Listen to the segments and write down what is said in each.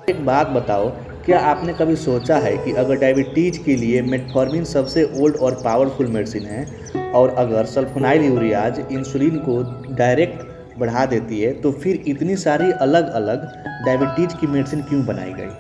एक बात बताओ, क्या आपने कभी सोचा है कि अगर डायबिटीज़ के लिए मेटफॉर्मिन सबसे ओल्ड और पावरफुल मेडिसिन है, और अगर सल्फोनाइल यूरियाज इंसुलिन को डायरेक्ट बढ़ा देती है, तो फिर इतनी सारी अलग अलग डायबिटीज़ की मेडिसिन क्यों बनाई गई?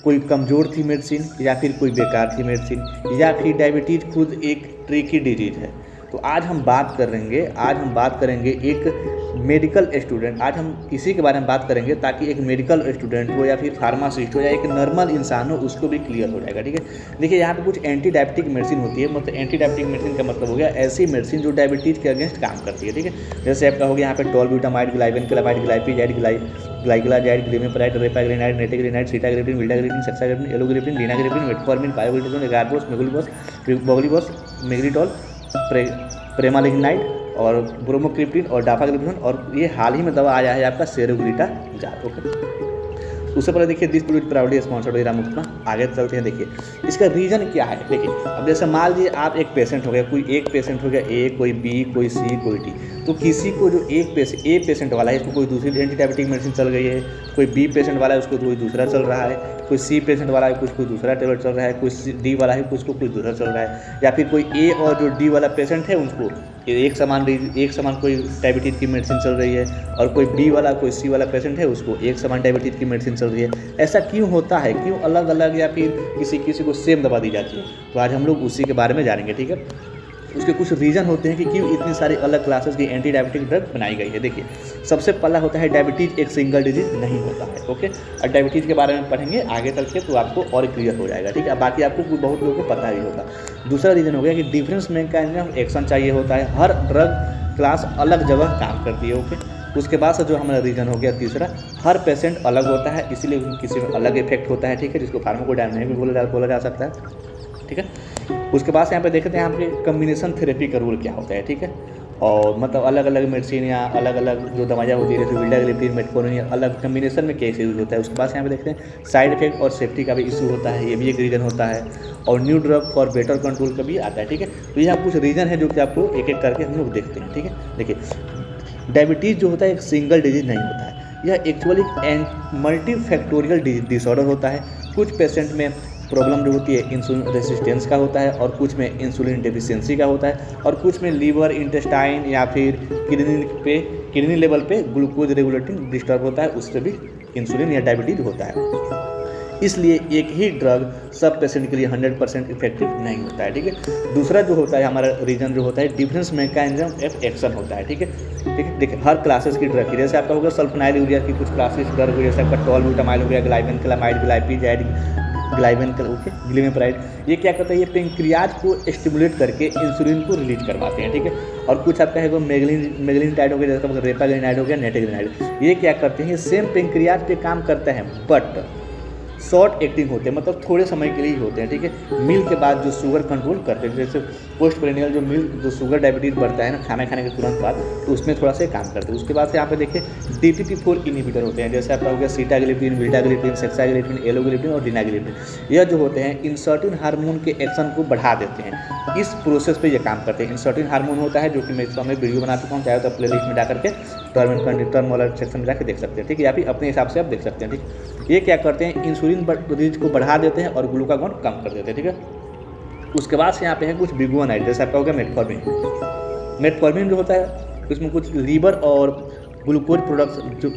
कोई कमज़ोर थी मेडिसिन, या फिर कोई बेकार थी मेडिसिन, या फिर डायबिटीज़ खुद एक ट्रिकी डिजीज़ है? तो आज हम बात करेंगे एक मेडिकल स्टूडेंट, आज हम इसी के बारे में बात करेंगे ताकि एक मेडिकल स्टूडेंट हो या फिर फार्मासिस्ट हो या एक नॉर्मल इंसान हो, उसको भी क्लियर हो जाएगा। ठीक है, देखिए यहाँ पे कुछ एंटी डायबिटिक मेडिसिन होती है। मतलब एंटी डायबिटिक मेडिसिन का मतलब हो गया ऐसी मेडिसिन जो डायबिटीज़ के अगेंस्ट काम करती है। ठीक है, जैसे आपका हो गया यहाँ पे टोलब्यूटामाइड, ग्लाइवेनक्लामाइड, ग्लाइपिजाइड, ग्लाइकोलाजाइड, ग्लिमेप्राइड, रेपाग्रेनाइड, नेटिग्रेनाइड, सीटाग्रेपिन, विल्डाग्रेपिन, सेक्साग्रेपिन, एलोग्रेपिन, लिनाग्रेपिन, मेटफॉर्मिन, पायोग्लिटोन, एगारबोस, मेगुलिबोस, बोगलिबोस, मेग्रीटॉल, प्रेमालिग्नाइड और ब्रोमोक्रिप्टिन और डाफाग्लिपिन, और ये हाल ही में दवा आया है आपका सेरोग्लिटाजाल। ओके, उससे पहले देखिए this video proudly sponsored by रामुक्ता। आगे चलते हैं, देखिए इसका रीज़न क्या है। देखिए अब जैसे मान लीजिए आप एक पेशेंट हो गया, कोई एक पेशेंट हो गया ए, कोई बी, कोई सी, कोई डी। तो किसी को जो ए पेशेंट वाला है, इसको कोई दूसरी एंटी डायबिटिक मेडिसिन चल गई है, कोई बी पेशेंट वाला है उसको कोई दूसरा चल रहा है, कोई सी पेशेंट वाला है कुछ कोई दूसरा टेबलेट चल रहा है, कोई डी वाला है कुछ को कोई दूसरा चल रहा है, या फिर कोई ए और जो डी वाला पेशेंट है उनको एक समान कोई डायबिटीज़ की मेडिसिन चल रही है, और कोई बी वाला कोई सी वाला पेशेंट है उसको एक समान डायबिटीज़ की मेडिसिन चल रही है। ऐसा क्यों होता है, क्यों अलग अलग या फिर किसी को सेम दवा दी जाती है? तो आज हम लोग उसी के बारे में जानेंगे। ठीक है, उसके कुछ रीज़न होते हैं कि क्यों इतनी सारी अलग क्लासेस की एंटी डायबिटिक ड्रग बनाई गई है। देखिए सबसे पहला होता है डायबिटीज़ एक सिंगल डिजीज नहीं होता है। ओके, और डायबिटीज़ के बारे में पढ़ेंगे आगे चल के तो आपको और क्लियर हो जाएगा। ठीक है, बाकी आपको बहुत लोगों को पता ही होगा। दूसरा रीज़न हो गया कि डिफरेंस मैकेनिज्म एक्शन चाहिए होता है, हर ड्रग क्लास अलग जगह काम करती है। ओके, उसके बाद से जो हमारा रीज़न हो गया तीसरा, हर पेशेंट अलग होता है, इसीलिए किसी में अलग इफेक्ट होता है। ठीक है, जिसको फार्माकोडायनामिक भी बोला जा सकता है। ठीक है, उसके बाद से यहाँ पे देखते हैं यहाँ पे कम्बिनेशन थेरेपी का रूल क्या होता है। ठीक है, और मतलब अलग अलग मेडिसिन या अलग अलग जो दवाइयाँ होती है जैसे विल्डाग्लिपिन, मेटफॉर्मिन, अलग कम्बिनेशन में कैसे यूज होता है। उसके बाद से यहाँ पे देखते हैं साइड इफेक्ट और सेफ्टी का भी इशू होता है, ये भी एक रीज़न होता है, और new drug for better control का भी आता है। ठीक है, तो यह कुछ रीज़न है जो कि आपको एक एक करके हम लोग देखते हैं। ठीक है, देखिए डायबिटीज़ जो होता है एक सिंगल डिजीज नहीं होता है, यह एक्चुअली मल्टीफैक्टोरियल डिसऑर्डर होता है। कुछ पेशेंट में प्रॉब्लम जो होती है इंसुलिन रेसिस्टेंस का होता है, और कुछ में इंसुलिन डेफिशिएंसी का होता है, और कुछ में लीवर, इंटेस्टाइन या फिर किडनी लेवल पे ग्लूकोज रेगुलेटिंग डिस्टर्ब होता है, उससे भी इंसुलिन या डायबिटीज होता है। इसलिए एक ही ड्रग सब पेशेंट के लिए 100% इफेक्टिव नहीं होता है। ठीक है, दूसरा जो होता है हमारा रीजन जो होता है डिफरेंस मैकेनिज्म ऑफ एक्शन होता है। ठीक है, देखिए हर क्लासेस की ड्रग की, जैसे आपका होगा सल्फोनाइल यूरिया की कुछ क्लासेस ड्रग हो, जैसे आपका टोलब्यूटामाइल हो गया, ग्लाइवेनक्लामाइड, ग्लाइपिजाइड, ग्लिमेप्राइड, ये क्या करता है, ये पेंक्रियाज को स्टिमुलेट करके इंसुलिन को रिलीज करवाते हैं। ठीक है, और कुछ आपका है वो मेगलिनटाइड हो गया, जैसे रेपाग्लिनाइड हो गया, नेटिग्रेनाइड, ये क्या करते हैं, ये सेम पेंक्रियाज पे काम करता है बट शॉर्ट एक्टिंग होते हैं, मतलब थोड़े समय के लिए ही होते हैं। ठीक है, मील के बाद जो शुगर कंट्रोल करते हैं, जैसे पोस्ट प्रेनियल जो शुगर डायबिटीज बढ़ता है ना खाना खाने के तुरंत बाद, तो उसमें थोड़ा सा काम करते हैं। उसके बाद से यहाँ पे देखिए DPP-4 इनहिबिटर होते हैं, जैसे आपका हो गया सीटाग्लिपिन, विल्डाग्लिपिन, सेक्साग्लिपिन, एलोग्लिपिन और डिनाग्लिपिन। यह जो होते हैं इंसर्टिन हार्मोन के एक्शन को बढ़ा देते हैं, इस प्रोसेस पे ये काम करते हैं। इंसर्टिन हार्मोन होता है जो कि मैं इस समय वीडियो बना चुका हूँ, चाहे तो प्ले लिस्ट में जा करके टर्म वाला सेक्शन में जाकर देख सकते हैं। ठीक है, या फिर अपने हिसाब से आप देख सकते हैं। ठीक, ये क्या करते हैं, इंसुलिन रिलीज को बढ़ा देते हैं और ग्लूकागॉन कम कर देते हैं। ठीक है, उसके बाद से यहाँ पे है कुछ बिगुआनाइड, जैसे आपका हो गया मेटफॉर्मिन जो होता है उसमें कुछ लीवर और ग्लूकोज प्रोडक्शन, जो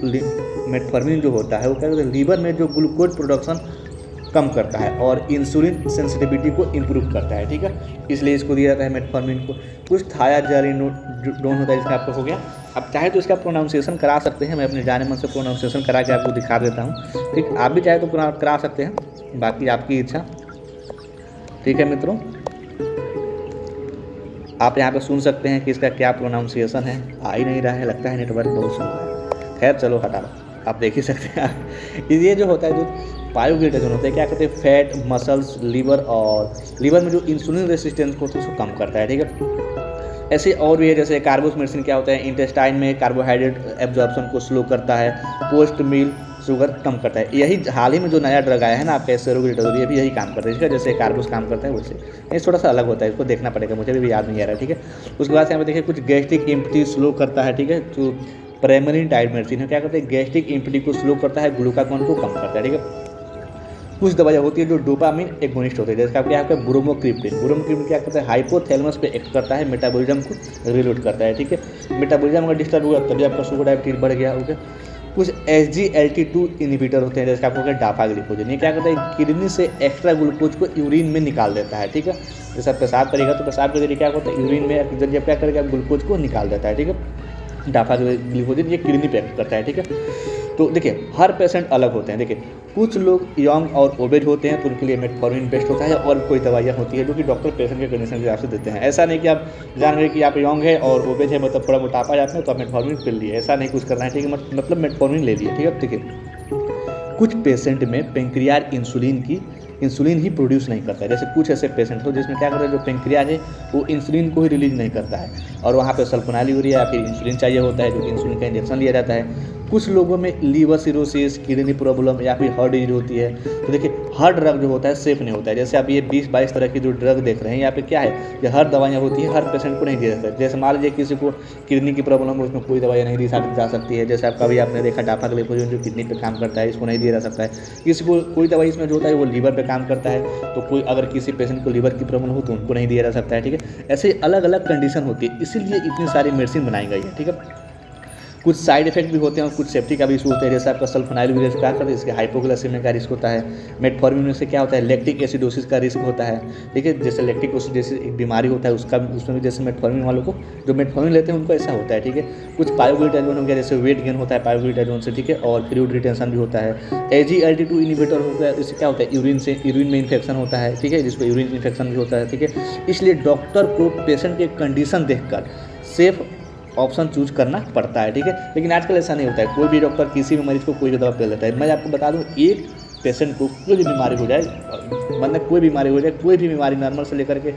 मेटफॉर्मिन जो होता है वो क्या करता है, लीवर में जो ग्लूकोज प्रोडक्शन कम करता है और इंसुलिन सेंसिटिविटी को इम्प्रूव करता है। ठीक है, इसलिए इसको दिया जाता है मेटफॉर्मिन को। कुछ थायाजालिनोडोन होता है, इसका आपको हो गया, आप चाहे तो इसका प्रोनाउंसिएशन करा सकते हैं, मैं अपने जाने मन से प्रोनाउंसिएशन करा के आपको दिखा देता हूँ। ठीक, आप भी चाहे तो करा सकते हैं, बाकी आपकी इच्छा। ठीक है मित्रों, आप यहाँ पे सुन सकते हैं कि इसका क्या प्रोनाउंसिएशन है, आ ही नहीं रहा है, लगता है नेटवर्क बहुत स्लो है। खैर चलो हटा लो, आप देख ही सकते हैं। ये जो होता है जो पायोग्लिटाजोन होता है, क्या कहते हैं, फैट, मसल्स, लीवर में जो इंसुलिन रेसिस्टेंस को उसको कम करता है। ठीक है, ऐसे और भी है, जैसे कार्बोस मेडिसिन क्या होता है, इंटेस्टाइन में कार्बोहाइड्रेट एब्जॉर्प्शन को स्लो करता है, पोस्ट मील शुगर कम करता है। यही हाल ही में जो नया ड्रग आया है ना आपका सेरोग्लिटाजोल, ये भी यही काम करता है। ठीक है, जैसे कार्बोस काम करता है वैसे ये थोड़ा सा अलग होता है, इसको देखना पड़ेगा, मुझे भी याद नहीं आ रहा है। ठीक है, उसके बाद यहाँ पे देखिए कुछ गैस्ट्रिक इम्पटी स्लो करता है। ठीक है, जो प्राइमरी डाइट मेडिसिन है, क्या करता है गैस्ट्रिक इम्पिटी को स्लो करता है, ग्लूकागॉन को कम करता है, ठीक है। कुछ दवाइयाँ होती है जो डोपामिन एगोनिस्ट होते हैं, जैसे आपके यहाँ पे ब्रोमोक्रिप्टिन क्या करता है हाइपोथैलेमस पे एक्ट करता है, मेटाबॉलिज्म को रिलोड करता है, ठीक है। मेटाबॉलिज्म अगर डिस्टर्ब हुआ तभी आपका शुगर डायबिटीज बढ़ गया, ओके। कुछ SGLT2 इनिबिटर होते हैं, जैसे आपको क्या डाफाग्लिकोजन, ये क्या करता है किडनी से एक्स्ट्रा ग्लूकोज को यूरिन में निकाल देता है, ठीक है। जैसे आप पेशाब करेगा तो पेशाब के जरिए क्या होता है यूरिन में जरिए क्या करेगा ग्लूकोज को निकाल देता है, ठीक है। डाफाग्लिकोजन ये किडनी पे एक्ट करता है, ठीक है। तो देखिए हर पेशेंट अलग होते हैं, देखिए कुछ लोग यंग और ओबेज होते हैं तो उनके लिए मेटफॉर्मिन बेस्ट होता है, और कोई दवाइयाँ होती है जो कि डॉक्टर पेशेंट के कंडीशन के हिसाब से देते हैं। ऐसा नहीं कि आप जान रहे कि आप यंग है और ओबेज है, मतलब थोड़ा मोटापा जाते हैं तो आप मेटफॉर्मिन पिल लिए, ऐसा नहीं कुछ करना है, ठीक है। मतलब मेटफॉर्मिन ले लिए, ठीक है। देखिए कुछ पेशेंट में पेंक्रियाज इंसुलिन ही प्रोड्यूस नहीं करता है, जैसे कुछ ऐसे पेशेंट हो जिसमें क्या करता है जो पेंक्रियाज है वो इंसुलिन को ही रिलीज नहीं करता है, और वहाँ पे सल्फोनाइलूरिया या फिर इंसुलिन चाहिए होता है, जो कि इंसुलिन का इंजेक्शन लिया जाता है। कुछ लोगों में लीवर सिरोसिस, किडनी प्रॉब्लम या फिर हार्ट डिजीज होती है, तो देखिए हर ड्रग जो होता है सेफ नहीं होता है। जैसे आप ये 20-22 तरह की जो ड्रग देख रहे हैं यहाँ पे क्या है, ये हर दवाइयाँ होती है, हर पेशेंट को नहीं दी जा सकती। जैसे मान लीजिए किसी को किडनी की प्रॉब्लम है, उसमें कोई दवाइयाँ नहीं दी जा सकती है, जैसे आपका भी आपने देखा डाफाग्लिकोजन जो किडनी पे काम करता है, इसको नहीं दिया जा सकता है। किसी को कोई दवाई इसमें जो होता है वो लीवर पे काम करता है, तो कोई अगर किसी पेशेंट को लीवर की प्रॉब्लम हो तो उनको नहीं दिया जा सकता है, ठीक है। ऐसे अलग अलग कंडीशन होती है, इसीलिए इतनी सारी मेडिसिन बनाई गई है, ठीक है। कुछ साइड इफेक्ट भी होते हैं और कुछ सेफ्टी का भी इशू होता है, जैसे आपका सल्फोनाइलूरिया क्या करता है इसके हाइपोग्लाइसेमिया का रिस्क होता है। मेटफॉर्मिन से क्या होता है लैक्टिक एसिडोसिस का रिस्क होता है, ठीक है। जैसे लैक्टिक एसिड जैसे एक बीमारी होता है उसमें भी जैसे मेटफॉर्मिन वालों को जो मेटफॉर्मिन लेते हैं उनको ऐसा होता है, ठीक है। कुछ पायोग्लूटाजोन हो गया, जैसे वेट गेन होता है पायोग्लूटाजोन से, ठीक है, और फ्लूइड रिटेंशन भी होता है। SGLT2 इनिबिटर हो गया, इससे क्या होता है यूरिन में इन्फेक्शन होता है, ठीक है, जिसको यूरिन इन्फेक्शन भी होता है, ठीक है। इसलिए डॉक्टर को पेशेंट के कंडीशन देखकर सेफ ऑप्शन चूज करना पड़ता है, ठीक है। लेकिन आजकल ऐसा नहीं होता है, कोई भी डॉक्टर किसी भी मरीज को कोई भी दवा पिला देता है। मैं आपको बता दूं एक पेशेंट को कोई भी बीमारी हो जाए, मतलब कोई बीमारी हो जाए, कोई भी बीमारी नॉर्मल से लेकर के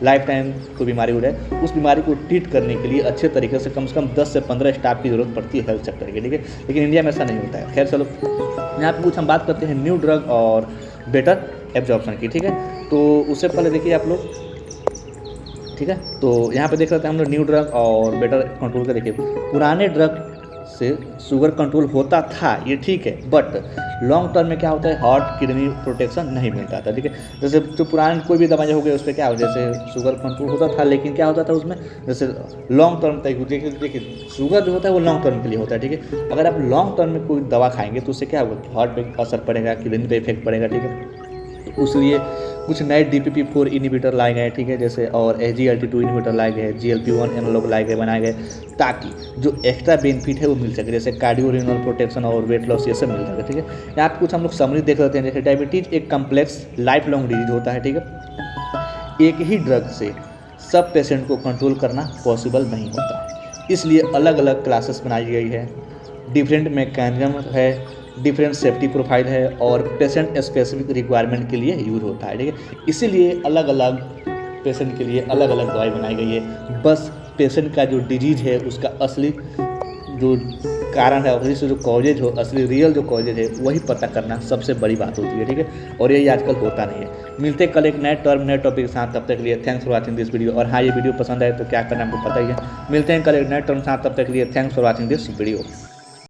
लाइफ टाइम कोई बीमारी हो जाए, उस बीमारी को ट्रीट करने के लिए अच्छे तरीके से कम 10 से 15 स्टाफ की जरूरत पड़ती है हेल्थ सेक्टर की, ठीक है। लेकिन इंडिया में ऐसा नहीं होता है। खैर चलो यहाँ पे कुछ हम बात करते हैं न्यू ड्रग और बेटर एब्जॉर्प्शन की, ठीक है। तो उससे पहले देखिए आप लोग, ठीक है, तो यहाँ पे देख रहे थे हम लोग न्यू ड्रग और बेटर कंट्रोल का। देखिए पुराने ड्रग से शुगर कंट्रोल होता था, ये ठीक है, बट लॉन्ग टर्म में क्या होता है हार्ट किडनी प्रोटेक्शन नहीं मिलता था, ठीक है। जैसे जो पुराने कोई भी दवाइयाँ हो गई उस पर क्या हो, जैसे शुगर कंट्रोल होता था, लेकिन क्या होता था उसमें जैसे लॉन्ग टर्म तक देखिए शुगर जो होता है वो लॉन्ग टर्म के लिए होता है, ठीक है। अगर आप लॉन्ग टर्म में कोई दवा खाएंगे तो उससे क्या होगा हार्ट पे असर पड़ेगा, किडनी पे इफेक्ट पड़ेगा, ठीक है। उसलिए कुछ नए DPP-4 इनिबिटर लाए गए, ठीक है, जैसे और SGLT2 इनिबिटर लाए गए, GLP-1 एनालॉग लाए गए बनाए गए, ताकि जो एक्स्ट्रा बेनिफिट है वो मिल सके, जैसे कार्डियो-रिनल प्रोटेक्शन और वेट लॉस ये सब मिल सके, ठीक है। यहाँ पे कुछ हम लोग समरी देख लेते हैं। जैसे डायबिटीज एक कम्प्लेक्स लाइफ लॉन्ग डिजीज होता है, ठीक है। एक ही ड्रग से सब पेशेंट को कंट्रोल करना पॉसिबल नहीं होता, इसलिए अलग अलग क्लासेस बनाई गई है, डिफरेंट मैकेनिज्म है, डिफरेंट सेफ्टी प्रोफाइल है, और पेशेंट स्पेसिफिक रिक्वायरमेंट के लिए यूज होता है, ठीक है। इसीलिए अलग अलग पेशेंट के लिए अलग अलग दवाई बनाई गई है। बस पेशेंट का जो डिजीज है उसका असली जो कारण है, असली से जो कॉजेज हो, असली रियल जो कॉजेज है वही पता करना सबसे बड़ी बात होती है, ठीक है। और यही आजकल होता नहीं है। मिलते कल एक नए टर्म नए टॉपिक के साथ, तब तक के लिए thanks for watching this video. और हाँ, ये वीडियो पसंद आए तो क्या करना आपको पता ही है। मिलते हैं कल एक नए टर्म के साथ, तब तक के लिए thanks for watching this video.